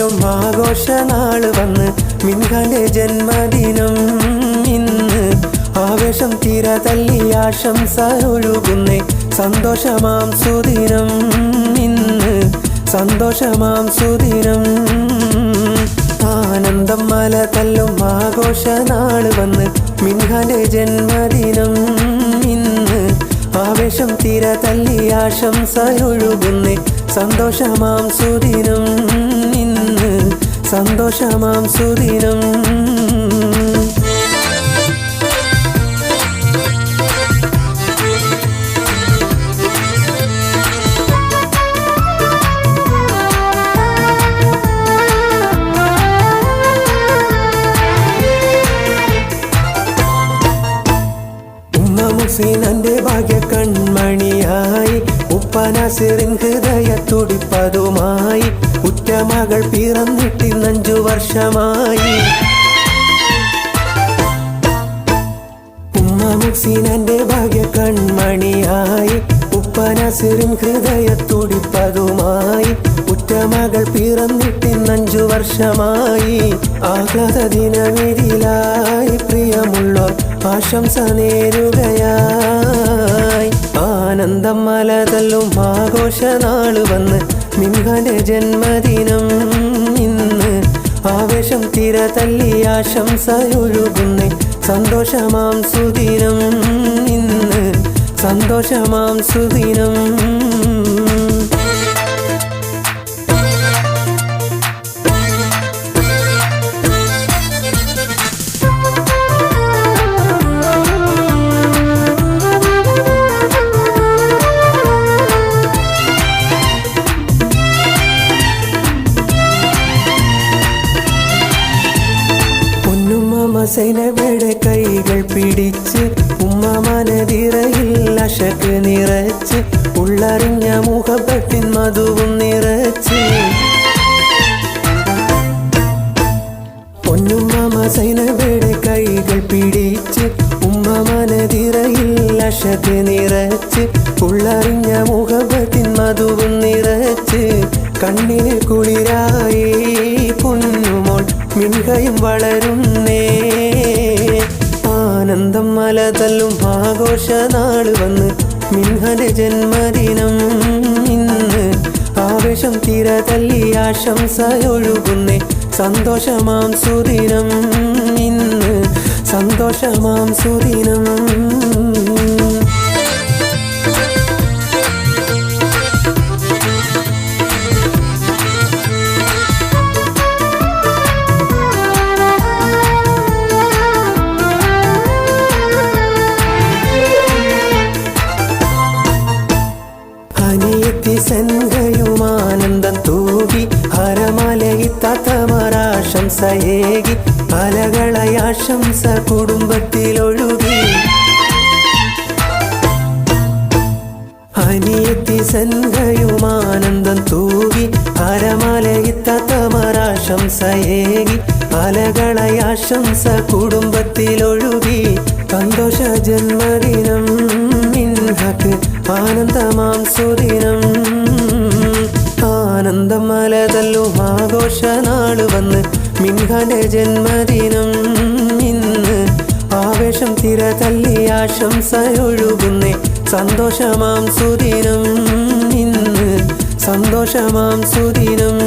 തല്ലും ആഘോഷനാള് വന്ന് മിൻഹാന്റെ ജന്മദിനം ഇന്ന് ആവേശം തീര തല്ലി ആശംസ ഒഴുകുന്നേ സന്തോഷമാം സുദിനം ഇന്ന് സന്തോഷമാം സുദിനം ആനന്ദം മല തല്ലും ആഘോഷനാള് വന്ന് മിൻഹാന്റെ ജന്മദിനം ഇന്ന് ആവേശം തീര തല്ലി ആശംസ ഒഴുകുന്നേ സന്തോഷമാം സുദിനം ഇന്ന് സന്തോഷമാം സുദിനം മുഹ്സിനന്റെ ഭാഗ്യ കൺമണിയായി ഉപ്പനാസിറിൻ ഹൃദയ തുടിപ്പതുമായി ഉറ്റമകൾ പിറന്നിട്ടിന്ന് 5 വർഷമായി മുഹ്സിനന്റെ ഭാഗ്യ കൺമണിയായി ഉപ്പനാസിറിൻ ഹൃദയ തുടിപ്പതുമായി ഉറ്റമകൾ പിറന്നിട്ടിന്ന് 5 വർഷമായി ആഹ്ലാദ ദിനമിതിലായി പ്രിയമുള്ളോർ ആശംസ നേരുകയായി ആനന്ദം മല തല്ലും ആഘോഷനാള് വന്ന് മിൻഹാന്റെ ജന്മദിനം ഇന്ന് ആവേശം തീര തല്ലി ആശംസ ഒഴുകുന്നേ സന്തോഷമാം സുദിനം ഇന്ന് സന്തോഷമാം സുദിനം സൈനബയുടെ കൈകൾ പിടിച്ച് ഉമ്മ മനതിറയിൽ അശക്ക് നിറച്ച് ഉള്ളറിഞ്ഞ മുഹബത്തിൻ മധുവും നിറച്ച് പൊന്നുമ്മ സൈനബയുടെ കൈകൾ പിടിച്ച് ഉമ്മ മനതിറയിൽ അശക്ക് നിറച്ച് ഉള്ളറിഞ്ഞ മുഹബത്തിൻ മധുവും നിറച്ച് കണ്ണിന് കുളിരായി പൊന്നുമോൾ മിൻഹയും വളരുന്നേ ആനന്ദം മല തല്ലും ആഘോഷനാള് വന്ന് മിൻഹാന്റെ ജന്മദിനം ഇന്ന് ആവേശം തീര തല്ലി ആശംസ ഒഴുകുന്നേ സന്തോഷമാം സുദിനം ഇന്ന് സന്തോഷമാം സുദിനം സെൻകയുമാനന്ദം തൂകി ഹരമലയിത്തമരാശംസയേകി പലകളയാശംസ കുടുംബത്തിലൊഴുകി അനിയത്തി സെൻകയുമാനന്ദം തൂകി ഹരമലയിത്തമരാശംസയേകി പലകളയാശംസ കുടുംബത്തിലൊഴുകി സന്തോഷ ജന്മദിനം മിൻഹക്ക് ആനന്ദമാം സുദിനം ആനന്ദം മല തല്ലും ആഘോഷനാള് വന്ന് മിൻഹാന്റെ ജന്മദിനം ഇന്ന് ആവേശം തീര തല്ലി ആശംസ ഒഴുകുന്നേ സന്തോഷമാം സുദിനം ഇന്ന് സന്തോഷമാം സുദിനം